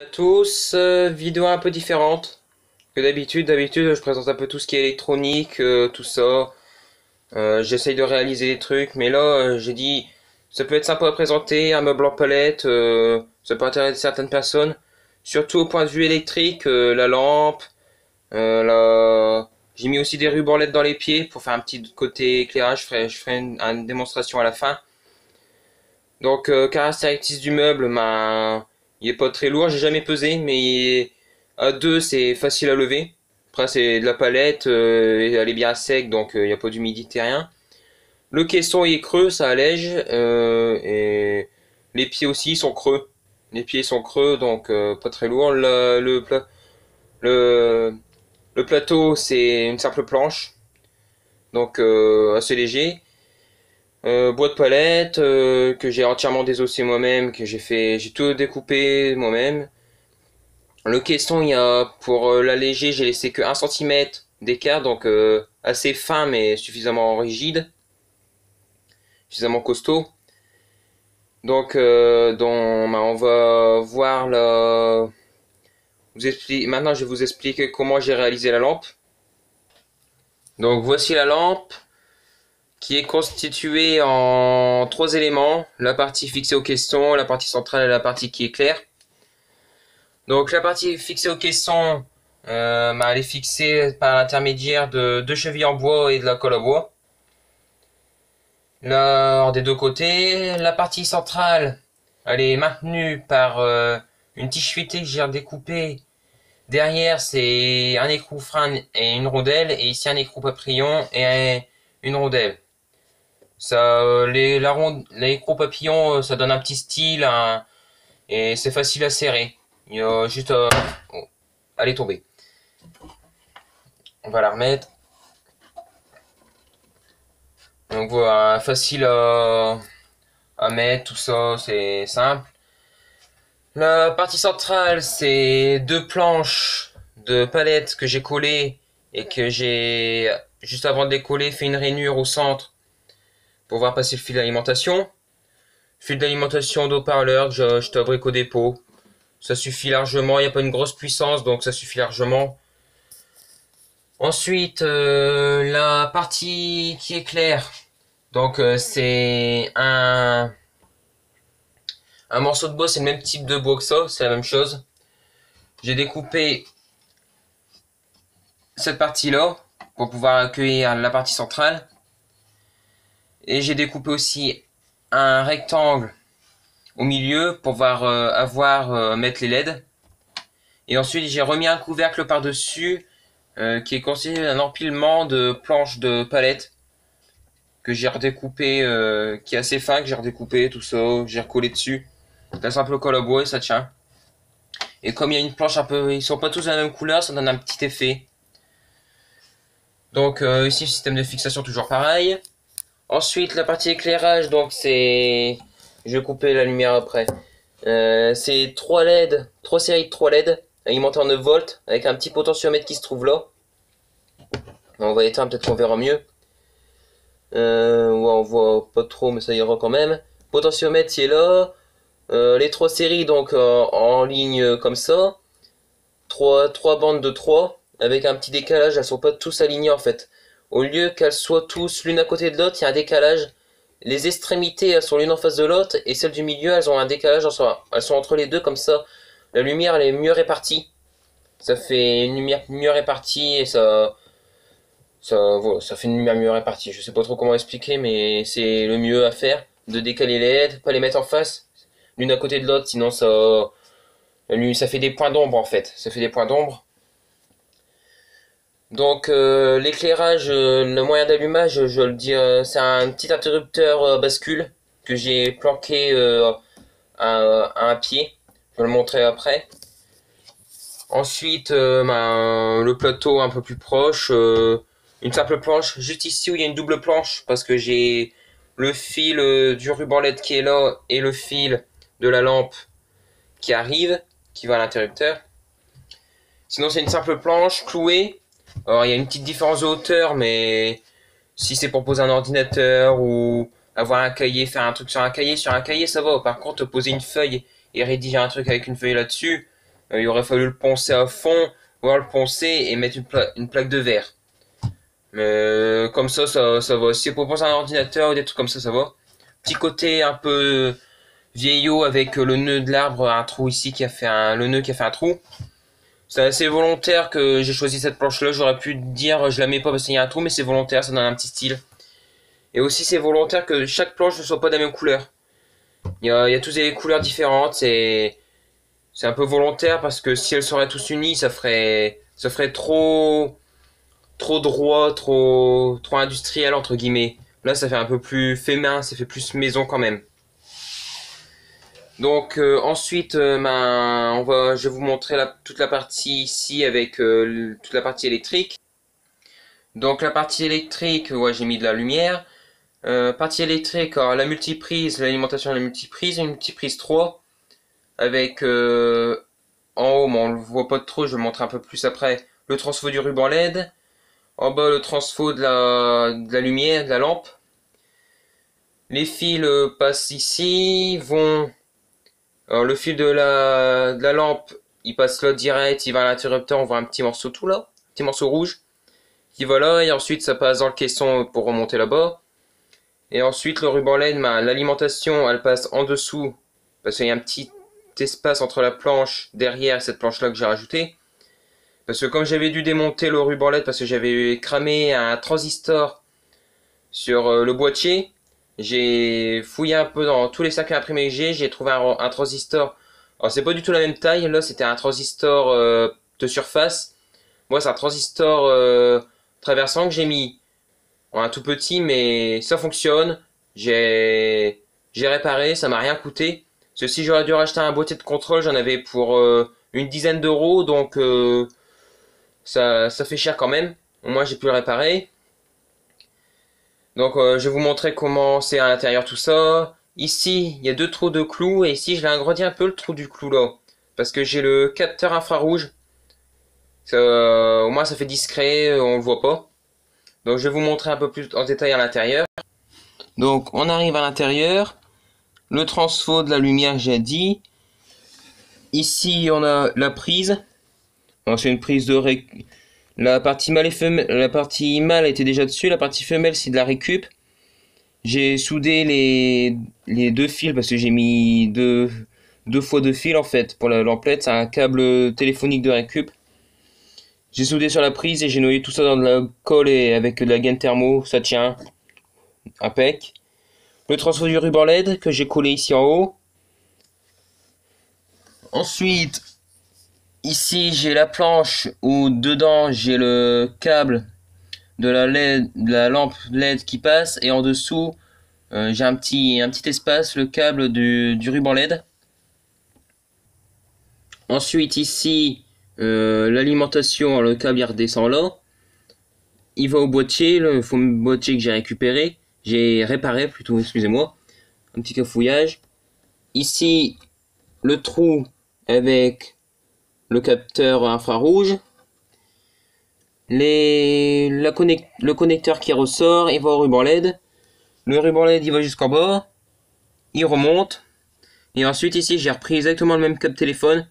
À tous, vidéo un peu différente que d'habitude. D'habitude, je présente un peu tout ce qui est électronique, tout ça. J'essaye de réaliser des trucs, mais là, j'ai dit, ça peut être sympa à présenter, un meuble en palette, ça peut intéresser certaines personnes. Surtout au point de vue électrique, la lampe, j'ai mis aussi des rubans LED dans les pieds pour faire un petit côté éclairage. Je ferai une démonstration à la fin. Donc, caractéristiques du meuble, il est pas très lourd, j'ai jamais pesé, mais à deux, c'est facile à lever. Après, c'est de la palette, et elle est bien sec, donc il n'y a pas d'humidité, rien. Le caisson il est creux, ça allège, et les pieds aussi sont creux. Les pieds sont creux, donc pas très lourd. Le, le plateau, c'est une simple planche, donc assez léger. Bois de palette que j'ai entièrement désossé moi-même, j'ai tout découpé moi-même. Le caisson, il y a pour l'alléger, j'ai laissé que 1 cm d'écart, donc assez fin mais suffisamment rigide, suffisamment costaud. Donc, on va voir là. Maintenant, je vais vous expliquer comment j'ai réalisé la lampe. Donc, voici la lampe, qui est constitué en 3 éléments, la partie fixée au caisson, la partie centrale et la partie qui éclaire. Donc la partie fixée au caisson, elle est fixée par l'intermédiaire de 2 chevilles en bois et de la colle à bois. Là, des deux côtés, la partie centrale, elle est maintenue par une tige fuitée que j'ai redécoupée. Derrière, c'est un écrou frein et une rondelle, et ici un écrou papillon et une rondelle. Ça, l'écrou papillon, ça donne un petit style, et c'est facile à serrer. Il y a juste à... Oh, elle est tombée. On va la remettre. Donc voilà, facile à mettre, tout ça, c'est simple. La partie centrale, c'est 2 planches de palettes que j'ai collées et que j'ai, juste avant de les coller, fait une rainure au centre pour voir passer le fil d'alimentation. Fil d'alimentation d'haut-parleur que j'ai acheté à Brico Dépôt. Ça suffit largement, il n'y a pas une grosse puissance, donc ça suffit largement. Ensuite, la partie qui est claire. Donc c'est un morceau de bois, c'est le même type de bois que ça, c'est la même chose. J'ai découpé cette partie-là pour pouvoir accueillir la partie centrale. Et j'ai découpé aussi un rectangle au milieu pour pouvoir mettre les LED. Et ensuite j'ai remis un couvercle par-dessus qui est constitué d'un empilement de planches de palettes que j'ai redécoupé, qui est assez fin, que j'ai redécoupé, tout ça, j'ai recollé dessus. La simple colle à bois et ça tient. Et comme il y a une planche un peu, ils sont pas tous de la même couleur, ça donne un petit effet. Donc ici, système de fixation toujours pareil. Ensuite, la partie éclairage, donc c'est... Je vais couper la lumière après. C'est 3 LED, 3 séries de 3 LED, alimentés en 9 volts, avec un petit potentiomètre qui se trouve là. On va éteindre, peut-être qu'on verra mieux. Ouais, on voit pas trop, mais ça ira quand même. Potentiomètre, il est là. Les 3 séries, donc en ligne comme ça. 3 bandes de 3, avec un petit décalage, elles sont pas tous alignées en fait. Au lieu qu'elles soient tous l'une à côté de l'autre, il y a un décalage. Les extrémités, elles sont l'une en face de l'autre, et celles du milieu, elles ont un décalage, elles sont entre les deux, comme ça. La lumière, elle est mieux répartie. Ça fait une lumière mieux répartie, et voilà, ça fait une lumière mieux répartie. Je sais pas trop comment expliquer, mais c'est le mieux à faire. De décaler les LED, pas les mettre en face, l'une à côté de l'autre, sinon ça fait des points d'ombre en fait. Ça fait des points d'ombre. Donc l'éclairage, le moyen d'allumage, je le dis, c'est un petit interrupteur bascule que j'ai planqué à un pied. Je vais le montrer après. Ensuite, le plateau un peu plus proche, une simple planche. Juste ici où il y a une double planche parce que j'ai le fil du ruban LED qui est là et le fil de la lampe qui arrive, qui va à l'interrupteur. Sinon c'est une simple planche clouée. Alors il y a une petite différence de hauteur, mais si c'est pour poser un ordinateur ou avoir un cahier, faire un truc sur un cahier ça va. Par contre poser une feuille et rédiger un truc avec une feuille là-dessus, Il aurait fallu le poncer à fond, voire le poncer et mettre une plaque de verre. Mais comme ça va. Si c'est pour penser à un ordinateur ou des trucs comme ça va. Petit côté un peu vieillot avec le nœud de l'arbre, un trou ici qui a fait le nœud qui a fait un trou. C'est assez volontaire que j'ai choisi cette planche-là. J'aurais pu dire je la mets pas parce qu'il y a un trou, mais c'est volontaire, ça donne un petit style. Et aussi c'est volontaire que chaque planche ne soit pas de la même couleur. Il y a tous des couleurs différentes. C'est un peu volontaire parce que si elles seraient tous unies, ça ferait trop droit, trop industriel entre guillemets. Là, ça fait un peu plus fait main, ça fait plus maison quand même. Donc ensuite, je vais vous montrer toute la partie ici avec toute la partie électrique. Donc la partie électrique, ouais, j'ai mis de la lumière. Partie électrique, alors la multiprise, l'alimentation de la multiprise, une multiprise 3 avec en haut, mais on le voit pas trop, je vais le montrer un peu plus après, le transfo du ruban LED. En bas, le transfo de la lumière, de la lampe. Les fils passent ici, alors le fil de la lampe, il passe là direct, il va à l'interrupteur, on voit un petit morceau tout là, petit morceau rouge, qui va là, et ensuite ça passe dans le caisson pour remonter là-bas. Et ensuite le ruban LED, l'alimentation, elle passe en dessous, parce qu'il y a un petit espace entre la planche derrière et cette planche là que j'ai rajouté. Parce que comme j'avais dû démonter le ruban LED parce que j'avais cramé un transistor sur le boîtier, j'ai fouillé un peu dans tous les circuits imprimés que j'ai trouvé un transistor. Alors c'est pas du tout la même taille, là c'était un transistor de surface. Moi c'est un transistor traversant que j'ai mis un tout petit, mais ça fonctionne. J'ai réparé, ça m'a rien coûté. Parce que si j'aurais dû racheter un boîtier de contrôle, j'en avais pour une dizaine d'euros, donc ça fait cher quand même. Au moins j'ai pu le réparer. Donc je vais vous montrer comment c'est à l'intérieur tout ça. Ici il y a deux trous de clous et ici je l'ai agrandi un peu le trou du clou là. Parce que j'ai le capteur infrarouge. Au moins ça fait discret, on le voit pas. Donc je vais vous montrer un peu plus en détail à l'intérieur. Donc on arrive à l'intérieur. Le transfo de la lumière j'ai dit. Ici on a la prise. C'est une prise de la partie mâle était déjà dessus, la partie femelle c'est de la récup. J'ai soudé les deux fils parce que j'ai mis deux fois deux fils en fait pour la lamplette, c'est un câble téléphonique de récup. J'ai soudé sur la prise et j'ai noyé tout ça dans de la colle et avec de la gaine thermo, ça tient impec. Le transfo du ruban LED que j'ai collé ici en haut. Ensuite, ici j'ai la planche où dedans j'ai le câble de la lampe LED qui passe et en dessous j'ai un petit espace, le câble du ruban LED. Ensuite ici l'alimentation, le câble il redescend là. Il va au boîtier, le faux boîtier que j'ai réparé plutôt, excusez-moi. Un petit cafouillage. Ici le trou avec le capteur infrarouge. Le connecteur qui ressort, il va au ruban LED. Le ruban LED il va jusqu'en bas. Il remonte. Et ensuite ici j'ai repris exactement le même câble téléphone.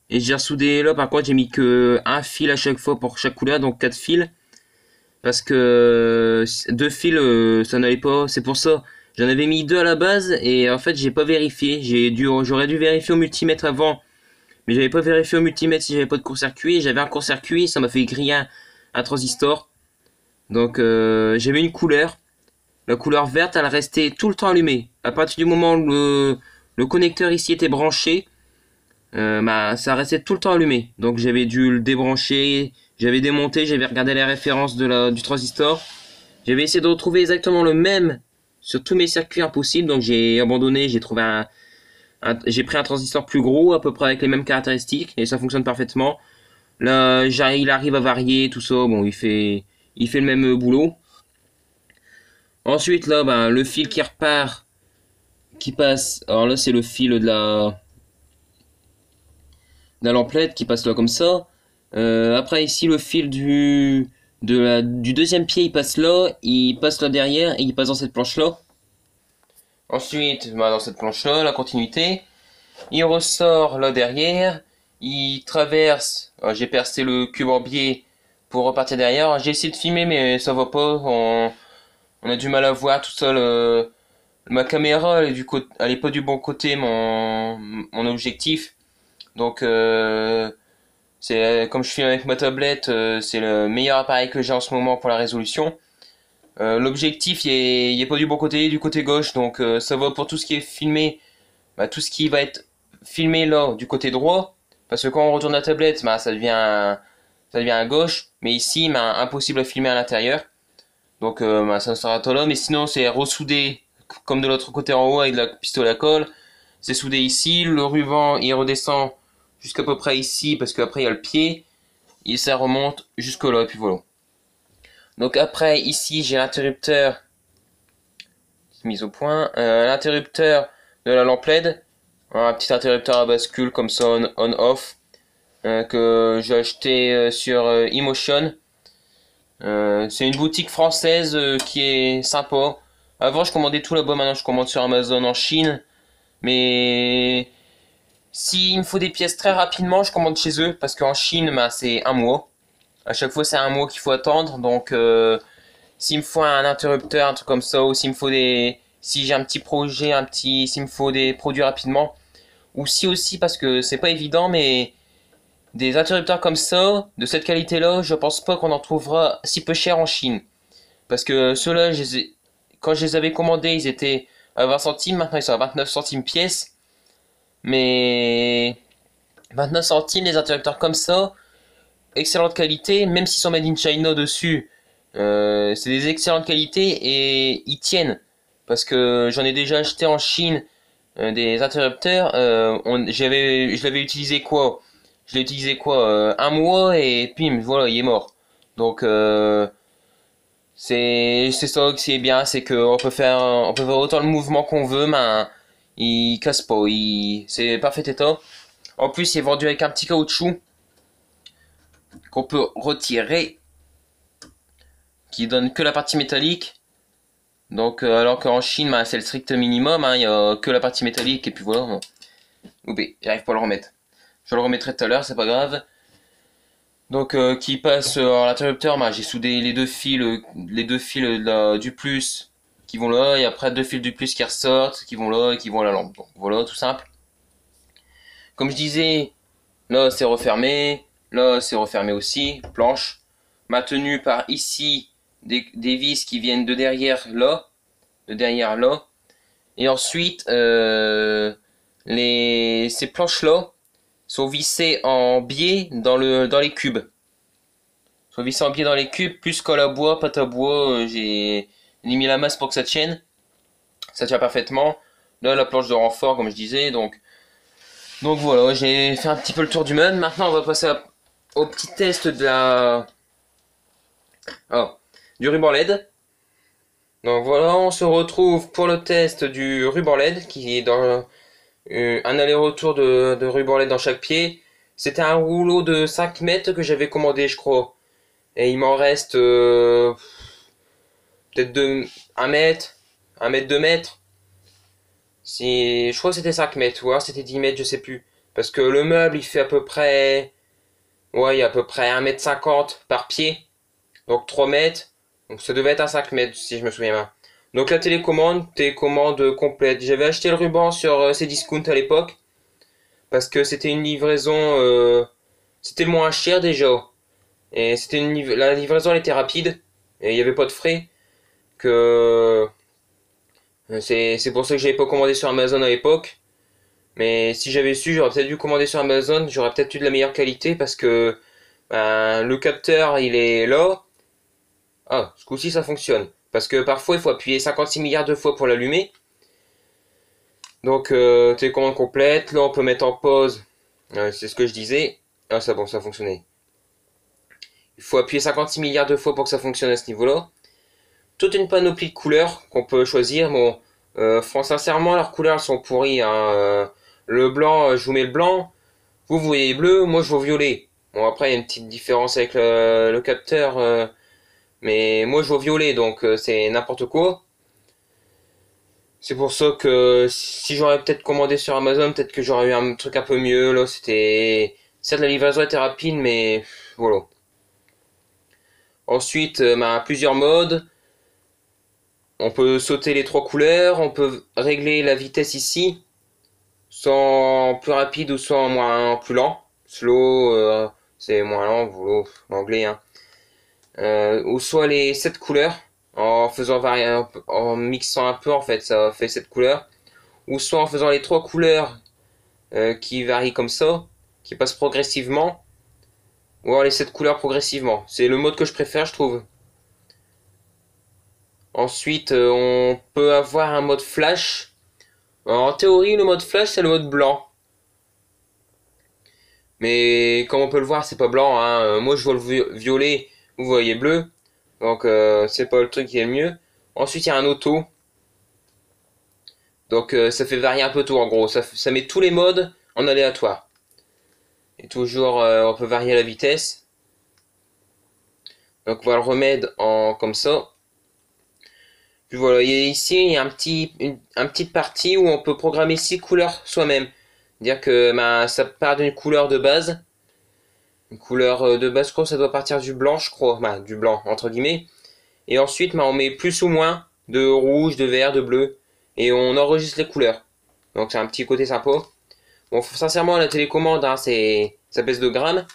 Et j'ai ressoudé là par contre j'ai mis que un fil à chaque fois pour chaque couleur, donc 4 fils. Parce que 2 fils ça n'allait pas, c'est pour ça. J'en avais mis 2 à la base et en fait j'ai pas vérifié. J'aurais dû vérifier au multimètre avant. Mais j'avais pas vérifié au multimètre si j'avais pas de court-circuit. J'avais un court-circuit, ça m'a fait griller un transistor. Donc j'avais une couleur. La couleur verte, elle restait tout le temps allumée. À partir du moment où le connecteur ici était branché, ça restait tout le temps allumé. Donc j'avais dû le débrancher, j'avais démonté, j'avais regardé les références du transistor. J'avais essayé de retrouver exactement le même sur tous mes circuits, impossible. Donc j'ai abandonné, j'ai trouvé j'ai pris un transistor plus gros, à peu près avec les mêmes caractéristiques, et ça fonctionne parfaitement. Là, il arrive à varier, tout ça, bon, il fait le même boulot. Ensuite, là, le fil qui repart, qui passe, alors là, c'est le fil de la lamplette qui passe là comme ça. Après, ici, le fil du deuxième pied, il passe là derrière, et il passe dans cette planche-là. Ensuite, dans cette planche-là, la continuité, il ressort là derrière, il traverse. J'ai percé le cube en biais pour repartir derrière. J'ai essayé de filmer, mais ça va pas. On a du mal à voir tout seul. Ma caméra, elle est pas du bon côté, mon objectif. Donc, comme je filme avec ma tablette, c'est le meilleur appareil que j'ai en ce moment pour la résolution. L'objectif, il est pas du côté gauche, donc ça va pour tout ce qui est filmé, bah, tout ce qui va être filmé là du côté droit, parce que quand on retourne la tablette, bah, ça devient à gauche, mais ici, bah, impossible à filmer à l'intérieur, donc bah, ça sera tout là, mais sinon c'est ressoudé comme de l'autre côté en haut avec de la pistolet à colle, c'est soudé ici, le ruban il redescend jusqu'à peu près ici, parce qu'après il y a le pied, et ça remonte jusque là, et puis voilà. Donc après, ici, j'ai l'interrupteur mis au point. L'interrupteur de la lampe LED. Un petit interrupteur à bascule comme ça, on-off. Que j'ai acheté sur eMotion. C'est une boutique française qui est sympa. Avant, je commandais tout là-bas. Maintenant, je commande sur Amazon en Chine. Mais s'il me faut des pièces très rapidement, je commande chez eux. Parce qu'en Chine, bah, c'est un mois. À chaque fois, c'est un mois qu'il faut attendre. Donc, s'il me faut un interrupteur, un truc comme ça, ou s'il me faut si j'ai un petit projet, s'il me faut des produits rapidement, ou si aussi, parce que c'est pas évident, mais des interrupteurs comme ça, de cette qualité-là, je pense pas qu'on en trouvera si peu cher en Chine. Parce que ceux-là, quand je les avais commandés, ils étaient à 20 centimes, maintenant ils sont à 29 centimes pièce. Mais 29 centimes, les interrupteurs comme ça, excellente qualité, même s'ils sont made in China dessus, c'est des excellentes qualités et ils tiennent. Parce que j'en ai déjà acheté en Chine des interrupteurs. Je l'avais utilisé quoi? Je l'ai utilisé quoi? Un mois et puis voilà, il est mort. Donc c'est ça que c'est bien, c'est qu'on on peut faire autant le mouvement qu'on veut, mais il casse pas, c'est parfait état. En plus, il est vendu avec un petit caoutchouc qu'on peut retirer, qui donne que la partie métallique. Donc alors qu'en Chine, bah, c'est le strict minimum, hein, il y a que la partie métallique et puis voilà. Bon. Oubé, j'arrive pas à le remettre. Je le remettrai tout à l'heure, c'est pas grave. Donc qui passe à l'interrupteur, bah, j'ai soudé les deux fils du plus qui vont là, et après deux fils du plus qui ressortent, qui vont là et qui vont à la lampe. Donc voilà, tout simple. Comme je disais, là c'est refermé, là c'est refermé aussi, planche, maintenu par ici des vis qui viennent de derrière là, et ensuite ces planches là sont vissées en biais dans les cubes. Sont vissées en biais dans les cubes, plus colle à bois, pâte à bois, j'ai mis la masse pour que ça tienne. Ça tient parfaitement. Là la planche de renfort comme je disais, donc voilà, j'ai fait un petit peu le tour du meuble. Maintenant, on va passer au petit test du ruban LED. Donc voilà, on se retrouve pour le test du ruban LED qui est dans un aller-retour de ruban LED dans chaque pied. C'était un rouleau de 5 mètres que j'avais commandé, je crois. Et il m'en reste peut-être 1 mètre, 1 mètre, 2 mètres. Je crois que c'était 5 mètres, ou alors c'était 10 mètres, je sais plus. Parce que le meuble, il fait à peu près... Ouais, il y a à peu près 1,50 m par pied. Donc 3 mètres. Donc ça devait être à 5 mètres, si je me souviens bien. Donc la télécommande complète. J'avais acheté le ruban sur Cdiscount à l'époque. Parce que c'était une livraison... c'était le moins cher déjà. Et la livraison, elle était rapide. Et il n'y avait pas de frais. C'est pour ça que j'avais pas commandé sur Amazon à l'époque. Mais si j'avais su, j'aurais peut-être dû commander sur Amazon, j'aurais peut-être eu de la meilleure qualité parce que le capteur il est là. Ah, ce coup-ci ça fonctionne. Parce que parfois il faut appuyer 56 milliards de fois pour l'allumer. Donc télécommande complète, là on peut mettre en pause. C'est ce que je disais. Ah ça bon, ça a fonctionné. Il faut appuyer 56 milliards de fois pour que ça fonctionne à ce niveau-là. Toute une panoplie de couleurs qu'on peut choisir. Bon, sincèrement leurs couleurs elles sont pourries, hein. Le blanc, je vous mets le blanc. Vous voyez bleu, moi je vois violet. Bon après il y a une petite différence avec le capteur, mais moi je vois violet donc c'est n'importe quoi. C'est pour ça que si j'aurais peut-être commandé sur Amazon, peut-être que j'aurais eu un truc un peu mieux. Là c'était Certes, la livraison était rapide, mais voilà. Ensuite, plusieurs modes. On peut sauter les 3 couleurs, on peut régler la vitesse ici, soit en plus rapide ou soit en moins plus lent. Slow, c'est moins lent, l'anglais, hein. Ou soit les 7 couleurs, en faisant varier, en mixant un peu en fait, ça fait 7 couleurs. Ou soit en faisant les 3 couleurs qui varient comme ça, qui passent progressivement. Ou alors les 7 couleurs progressivement. C'est le mode que je préfère, je trouve. Ensuite, on peut avoir un mode flash. En théorie, le mode flash, c'est le mode blanc. Mais comme on peut le voir, c'est pas blanc, hein. Moi, je vois le violet, vous voyez bleu. Donc, c'est pas le truc qui est le mieux. Ensuite, il y a un auto. Donc, ça fait varier un peu tout, en gros. Ça met tous les modes en aléatoire. Et toujours, on peut varier la vitesse. Donc, on va le remettre en comme ça. Puis voilà, ici, il y a un petite partie où on peut programmer 6 couleurs soi-même. Dire que ça part d'une couleur de base. Une couleur de base, je crois que ça doit partir du blanc, je crois. Du blanc, entre guillemets. Et ensuite, on met plus ou moins de rouge, de vert, de bleu. Et on enregistre les couleurs. Donc c'est un petit côté sympa. Bon, sincèrement, la télécommande, hein, ça pèse 2 grammes.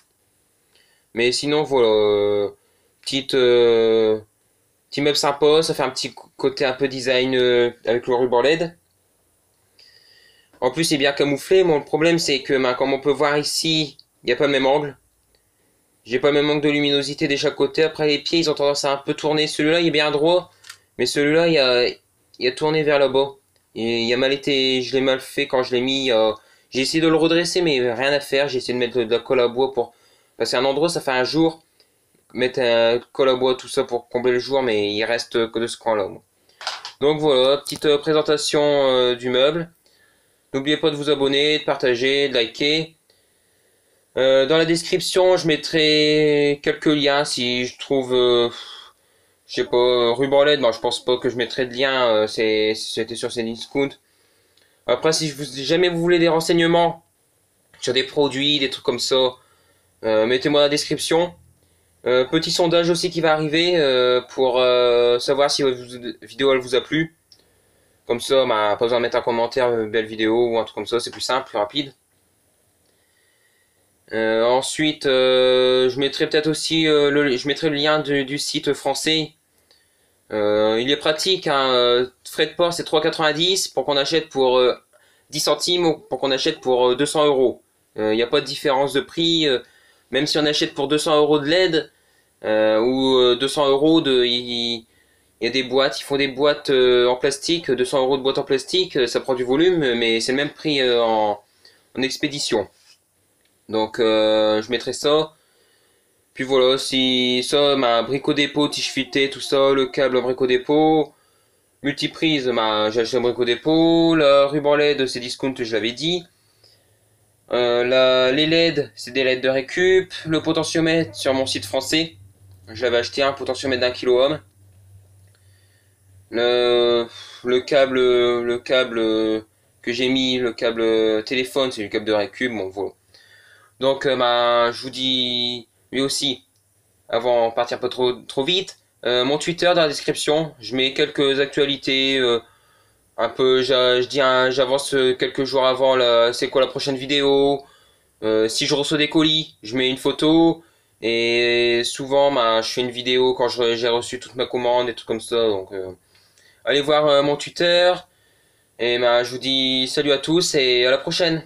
Mais sinon, voilà. Petit meuble sympa, ça fait un petit côté un peu design avec le ruban LED. En plus, c'est bien camouflé. Bon, le problème, c'est que, comme on peut voir ici, il n'y a pas le même angle. J'ai pas le même angle de luminosité de chaque côté. Après, les pieds, ils ont tendance à un peu tourner. Celui-là, il est bien droit. Mais celui-là, il a tourné vers le bas. Et il a mal été, je l'ai mal fait quand je l'ai mis. J'ai essayé de le redresser, mais rien à faire. J'ai essayé de mettre de la colle à bois pour. Parce qu'un endroit, ça fait un jour. Mettre un colle à bois, tout ça pour combler le jour, mais il reste que de ce cran-là. Donc voilà, petite présentation du meuble. N'oubliez pas de vous abonner, de partager, de liker. Dans la description, je mettrai quelques liens si je trouve, je sais pas, ruban LED. Moi, je pense pas que je mettrai de lien. C'était sur Cdiscount. Après, si jamais vous voulez des renseignements sur des produits, des trucs comme ça, mettez-moi dans la description. Petit sondage aussi qui va arriver pour savoir si votre vidéo elle vous a plu. Comme ça, pas besoin de mettre un commentaire, belle vidéo ou un truc comme ça, c'est plus simple, plus rapide. Ensuite, je mettrai peut-être aussi je mettrai le lien du site français. Il est pratique, hein, frais de port c'est 3,90 pour qu'on achète pour 10 centimes ou pour qu'on achète pour 200 euros. Il n'y a pas de différence de prix, même si on achète pour 200 euros de LED ou 200 euros il y a des boîtes, ils font des boîtes en plastique, 200 euros de boîte en plastique, ça prend du volume, mais c'est le même prix en expédition. Donc je mettrai ça. Puis voilà, si ça, brico dépôt, tige filetée, tout ça, le câble en brico dépôt, multiprise, j'ai acheté un brico dépôt, la ruban LED, c'est discount, je l'avais dit. Les LED, c'est des LED de récup, le potentiomètre sur mon site français, j'avais acheté un potentiomètre d'1 kOhm. Le câble que j'ai mis, le câble téléphone, c'est le câble de récup, bon voilà. Donc je vous dis, lui aussi, avant de partir pas trop vite, mon Twitter dans la description, je mets quelques actualités, un peu, j'avance quelques jours avant c'est quoi la prochaine vidéo, si je reçois des colis, je mets une photo, et souvent je fais une vidéo quand j'ai reçu toute ma commande, et tout comme ça, donc allez voir mon Twitter, et je vous dis salut à tous et à la prochaine.